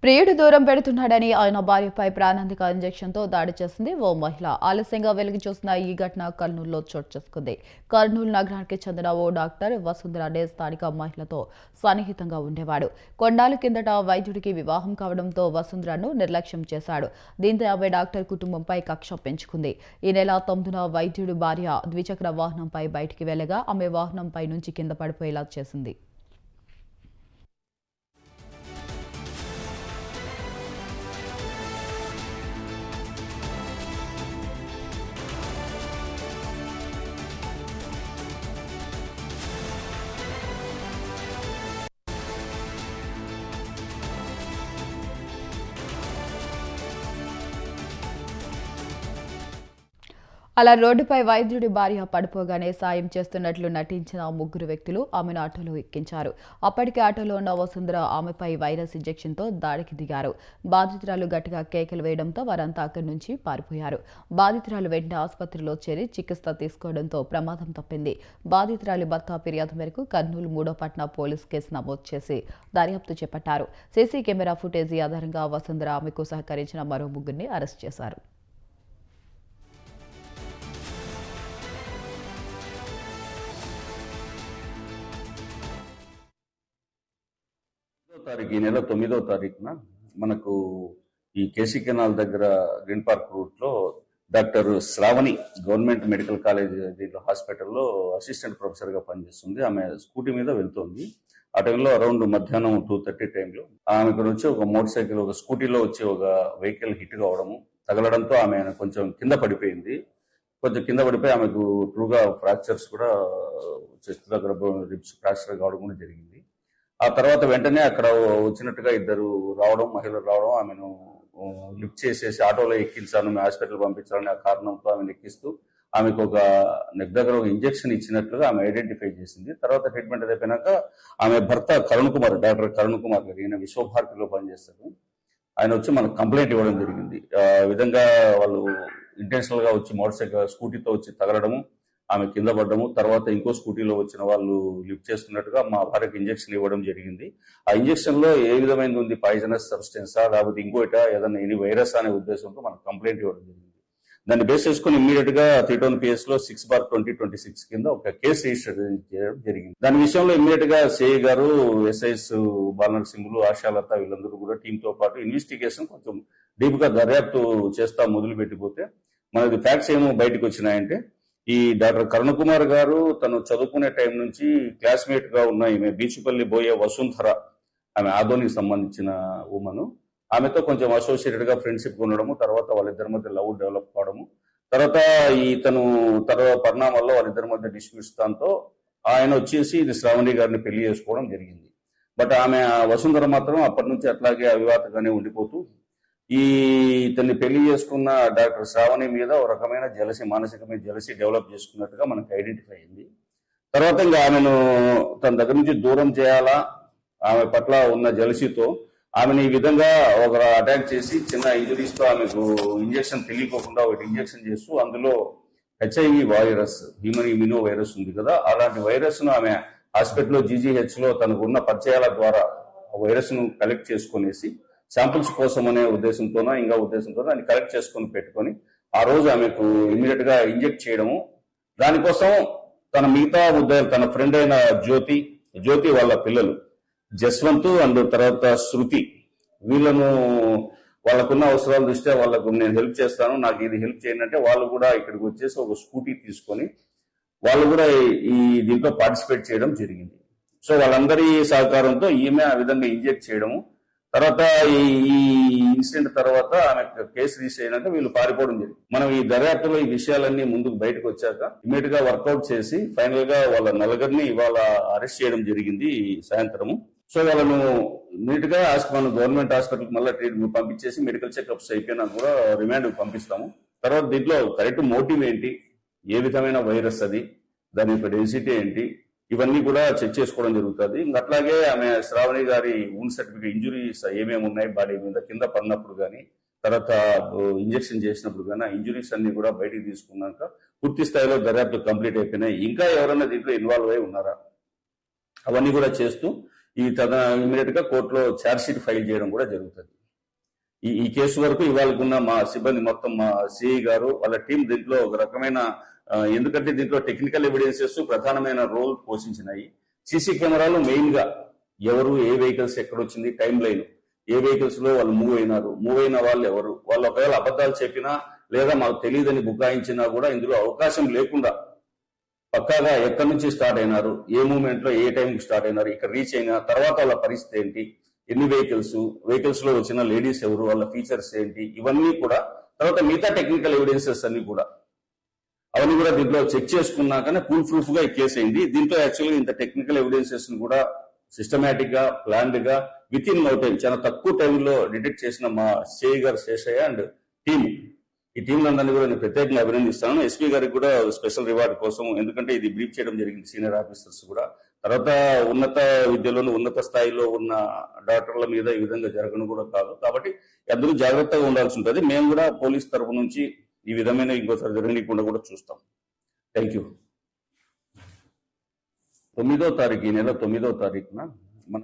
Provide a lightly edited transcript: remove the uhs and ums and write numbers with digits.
ప్రియుడు దూరం పెడుతున్నాడని ఆయన భార్యపై ప్రాణాంతక ఇంజెక్షన్తో దాడి చేసింది ఓ మహిళ. ఆలస్యంగా వెలుగు చూసిన ఈ ఘటన కర్నూలులో చోటు చేసుకుంది. కర్నూలు నగరానికి చెందిన ఓ డాక్టర్ వసుంధర అనే స్థానిక మహిళతో సన్నిహితంగా ఉండేవాడు. కొన్నాళ్ల కిందట వైద్యుడికి వివాహం కావడంతో వసుంధరను నిర్లక్ష్యం చేశాడు. దీంతో ఆమె డాక్టర్ కుటుంబంపై కక్ష పెంచుకుంది. ఈ నెల 9న వైద్యుడి భార్య ద్విచక్ర వాహనంపై బయటికి వెళ్లగా ఆమె వాహనంపై నుంచి కింద పడిపోయేలా చేసింది. అలా రోడ్డుపై వైద్యుడి భార్య పడిపోగానే సాయం చేస్తున్నట్లు నటించిన ముగ్గురు వ్యక్తులు ఆమెను ఆటోలో ఎక్కించారు. అప్పటికే ఆటోలో ఉన్న వసుంధర ఆమెపై వైరస్ ఇంజెక్షన్తో దాడికి దిగారు. బాధితురాలు గట్టిగా కేకలు వేయడంతో వారంతా అక్కడి నుంచి పారిపోయారు. బాధితురాలు వెంటనే ఆసుపత్రిలో చేరి చికిత్స తీసుకోవడంతో ప్రమాదం తప్పింది. బాధితురాలి భర్త ఫిర్యాదు మేరకు కర్నూలు 3వ పట్టణ పోలీసు కేసు నమోదు చేసి దర్యాప్తు చేపట్టారు. సీసీ కెమెరా ఫుటేజీ ఆధారంగా వసుంధర ఆమెకు సహకరించిన మరో ముగ్గురిని అరెస్ట్ చేశారు. తారీఖు ఈ నెల 9వ తారీఖున మనకు ఈ కేసీ కెనాల్ దగ్గర గ్రీన్ పార్క్ రూట్ లో doctor Sravani government medical college దీంట్లో హాస్పిటల్లో అసిస్టెంట్ ప్రొఫెసర్ గా పనిచేస్తుంది. ఆమె స్కూటీ మీద వెళ్తుంది. ఆ టైంలో అరౌండ్ మధ్యాహ్నం 2:30 టైంలో ఆమె వచ్చి ఒక మోటార్ సైకిల్ ఒక స్కూటీలో వచ్చి ఒక వెహికల్ హిట్ కావడము తగలడంతో ఆమె కొంచెం కింద పడిపోయింది. కొంచెం కింద పడిపోయి ఆమెకు ట్రూగా ఫ్రాక్చర్స్ కూడా చెస్ట్ దగ్గర రిబ్స్ ఫ్రాక్చర్ కావడం కూడా జరిగింది. ఆ తర్వాత వెంటనే అక్కడ వచ్చినట్టుగా ఇద్దరు రావడం, మహిళలు రావడం, ఆమెను లిఫ్ట్ చేసేసి ఆటోలో ఎక్కించాను, మేము హాస్పిటల్ పంపించాలని ఆ కారణంతో ఆమెను ఎక్కిస్తూ ఆమెకు ఒక నెక్ దగ్గర ఒక ఇంజెక్షన్ ఇచ్చినట్లుగా ఆమె ఐడెంటిఫై చేసింది. తర్వాత ట్రీట్మెంట్ అయిపోయినాక ఆమె భర్త కరుణ్ కుమార్, డాక్టర్ కరుణ్ కుమార్ గారు, ఈయన విశ్వభారతిలో పనిచేస్తారు. ఆయన వచ్చి మనకు కంప్లైంట్ ఇవ్వడం జరిగింది. ఆ విధంగా వాళ్ళు ఇంటెన్షనల్ గా వచ్చి మోటార్ సైకిల్ స్కూటీతో వచ్చి తగలడము, ఆమె కింద పడ్డము, తర్వాత ఇంకో స్కూటీలో వచ్చిన వాళ్ళు లిఫ్ట్ చేస్తున్నట్టుగా మా భార్యకు ఇంజెక్షన్ ఇవ్వడం జరిగింది. ఆ ఇంజెక్షన్ లో ఏ విధమైనది ఉంది, పాయిజనస్ సబ్స్టెన్సా లేకపోతే ఇంకోట ఏదైనా ఎనీ వైరస్ అనే ఉద్దేశంతో మనకు కంప్లైంట్ ఇవ్వడం జరిగింది. దాన్ని బేస్ చేసుకుని ఇమ్మీడియట్ గా 3టౌన్ లో 6/2026 కింద ఒక కేసు రిజిస్టర్ చేయడం జరిగింది. దాని విషయంలో ఇమ్మీడియట్ గా సిఐ గారు, ఎస్ఐస్ బాలనరసింహులు, ఆశాలత వీళ్ళందరూ కూడా టీమ్ తో పాటు ఇన్వెస్టిగేషన్ కొంచెం డీప్ గా దర్యాప్తు చేస్తా మొదలు పెట్టిపోతే మనకి ఫ్యాక్ట్స్ ఏమో బయటకు వచ్చినాయంటే, ఈ డాక్టర్ కరుణ్ కుమార్ గారు తను చదువుకునే టైం నుంచి క్లాస్మేట్ గా ఉన్న ఈమె బీచుపల్లి బోయే వసుంధర, ఆమె ఆదోనికి సంబంధించిన ఉమను, ఆమెతో కొంచెం అసోసియేటెడ్ గా ఫ్రెండ్షిప్ ఉండడము, తర్వాత వాళ్ళిద్దరి మధ్య లవ్ డెవలప్ కావడము, తర్వాత ఇతను తర్వాత పరిణామాల్లో వాళ్ళిద్దరి మధ్య డిస్ప్యూట్స్ దాంతో ఆయన వచ్చేసి ఇది శ్రావణి గారిని పెళ్లి చేసుకోవడం జరిగింది. బట్ ఆమె వసుంధర మాత్రం అప్పటి నుంచి అట్లాగే అవివాతగానే ఉండిపోతూ ఈ ఇతన్ని పెళ్లి చేసుకున్న డాక్టర్ శ్రావణి మీద ఒక రకమైన జలసి, మానసికమైన జలసి డెవలప్ చేసుకున్నట్టుగా మనకు ఐడెంటిఫై అయింది. తర్వాత ఇంకా ఆమెను తన దగ్గర నుంచి దూరం చేయాలా, ఆమె పట్ల ఉన్న జలసితో ఆమెను ఈ విధంగా ఒక అటాక్ చేసి చిన్న ఇంజరీస్ తో ఆమెకు ఇంజెక్షన్ తెలియకోకుండా ఒకటి ఇంజెక్షన్ చేస్తూ అందులో HIV virus, human immuno virus ఉంది కదా, అలాంటి వైరస్ ను ఆమె హాస్పిటల్లో జీజీహెచ్ లో తనకు ఉన్న పరిచయాల ద్వారా వైరస్ ను కలెక్ట్ చేసుకునేసి శాంపుల్స్ కోసం అనే ఉద్దేశంతోనో ఇంకా ఉద్దేశంతో దాన్ని కలెక్ట్ చేసుకొని పెట్టుకొని ఆ రోజు ఆమెకు ఇమీడియట్ గా ఇంజెక్ట్ చేయడము. దానికోసం తన మిగతా ఉద్యోగాలు, తన ఫ్రెండ్ అయిన జ్యోతి వాళ్ళ పిల్లలు జస్వంత్ అండ్ తర్వాత శృతి, వీళ్ళను వాళ్ళకున్న అవసరాల దృష్ట్యా వాళ్ళకు నేను హెల్ప్ చేస్తాను, నాకు ఇది హెల్ప్ చేయండి అంటే వాళ్ళు కూడా ఇక్కడికి వచ్చేసి ఒక స్కూటీ తీసుకొని వాళ్ళు కూడా ఈ దీంట్లో పార్టిసిపేట్ చేయడం జరిగింది. సో వాళ్ళందరి సహకారంతో ఈమె ఆ విధంగా ఇంజెక్ట్ చేయడము, తర్వాత ఈ ఇన్సిడెంట్ తర్వాత ఆమె కేసు రిజిస్టర్ అయినాక వీళ్ళు పారిపోవడం జరిగింది. మనం ఈ దర్యాప్తులో ఈ విషయాలన్నీ ముందుకు బయటకు వచ్చాక ఇమీడియట్ గా వర్కౌట్ చేసి ఫైనల్ గా వాళ్ళ నలుగురిని ఇవాళ అరెస్ట్ చేయడం జరిగింది సాయంత్రము. సో వాళ్ళను ఇమీడియట్ గా మన గవర్నమెంట్ హాస్పిటల్ మళ్ళీ ట్రీట్మెంట్ పంపించేసి మెడికల్ చెకప్స్ అయిపోయినా కూడా రిమాండ్ పంపిస్తాము. తర్వాత దీంట్లో కరెక్ట్ మోటివ్ ఏంటి, ఏ విధమైన వైరస్ అది, దాని యొక్క డెన్సిటీ ఏంటి, ఇవన్నీ కూడా చెక్ చేసుకోవడం జరుగుతుంది. ఇంకా అట్లాగే ఆమె శ్రావణి గారి ఊన్ సర్టిఫికేట్ ఇంజురీస్ ఏమేమి ఉన్నాయి బాడీ మీద కింద పడినప్పుడు కానీ, తర్వాత ఇంజెక్షన్ చేసినప్పుడు కానీ ఆ ఇంజురీస్ అన్ని కూడా బయటికి తీసుకున్నాక పూర్తి స్థాయిలో దర్యాప్తు కంప్లీట్ అయిపోయినాయి. ఇంకా ఎవరైనా దీంట్లో ఇన్వాల్వ్ అయి ఉన్నారా అవన్నీ కూడా చేస్తూ ఈ ఇమీడియట్ గా కోర్టులో ఛార్జ్ షీట్ ఫైల్ చేయడం కూడా జరుగుతుంది. ఈ కేసు వరకు ఇవాళకున్న మా సిబ్బంది మొత్తం మా సిఐ గారు వాళ్ళ టీం దీంట్లో ఒక రకమైన ఎందుకంటే దీంట్లో టెక్నికల్ ఎవిడెన్సెస్ ప్రధానమైన రోల్ పోషించినాయి. సీసీ కెమెరాలు మెయిన్ గా ఎవరు ఏ వెహికల్స్ ఎక్కడొచ్చింది, టైం లైన్, ఏ వెహికల్స్ లో వాళ్ళు మూవ్ అయిన వాళ్ళు ఎవరు, వాళ్ళు ఒకవేళ అబద్ధాలు చెప్పినా లేదా మాకు తెలియదని బుకాయించినా కూడా ఇందులో అవకాశం లేకుండా పక్కాగా ఎక్కడి నుంచి స్టార్ట్ అయినారు, ఏ మూవ్మెంట్ లో ఏ టైంకి స్టార్ట్ అయినారు, ఇక్కడ రీచ్ అయిన తర్వాత వాళ్ళ పరిస్థితి ఏంటి, ఎన్ని వెహికల్స్ లో వచ్చిన లేడీస్ ఎవరు, వాళ్ళ ఫీచర్స్ ఏంటి, ఇవన్నీ కూడా తర్వాత మిగతా టెక్నికల్ ఎవిడెన్సెస్ అన్ని కూడా అవన్నీ కూడా దీంట్లో చెక్ చేసుకున్నాకనే ఫుల్ ప్రూఫ్ గా ఈ కేసు అయింది. దీంట్లో యాక్చువల్గా ఇంత టెక్నికల్ ఎవిడెన్సెస్ కూడా సిస్టమేటిక్ గా ప్లాన్డ్ గా విత్ ఇన్ నో టైం చాలా తక్కువ టైంలో డిటెక్ట్ చేసిన మా సిఐ గారు శేషయ్య అండ్ టీమ్, ఈ టీం అందరినీ కూడా నేను ప్రత్యేకంగా అభినందిస్తాను. ఎస్పీ గారికి కూడా స్పెషల్ రివార్డ్ కోసం, ఎందుకంటే ఇది బ్రీఫ్ చేయడం జరిగింది సీనియర్ ఆఫీసర్స్ కూడా. తర్వాత ఉన్నత విద్యలోను ఉన్నత స్థాయిలో ఉన్న డాక్టర్ల మీద ఈ విధంగా జరగడం కూడా కాదు, కాబట్టి అందరూ జాగ్రత్తగా ఉండాల్సి ఉంటుంది. మేము కూడా పోలీస్ తరఫు నుంచి ఈ విధమైన ఇంకోసారి జరగకుండా కూడా చూస్తాం. Thank you. 9వ తారీఖు, ఈ నెల 9వ తారీఖున మన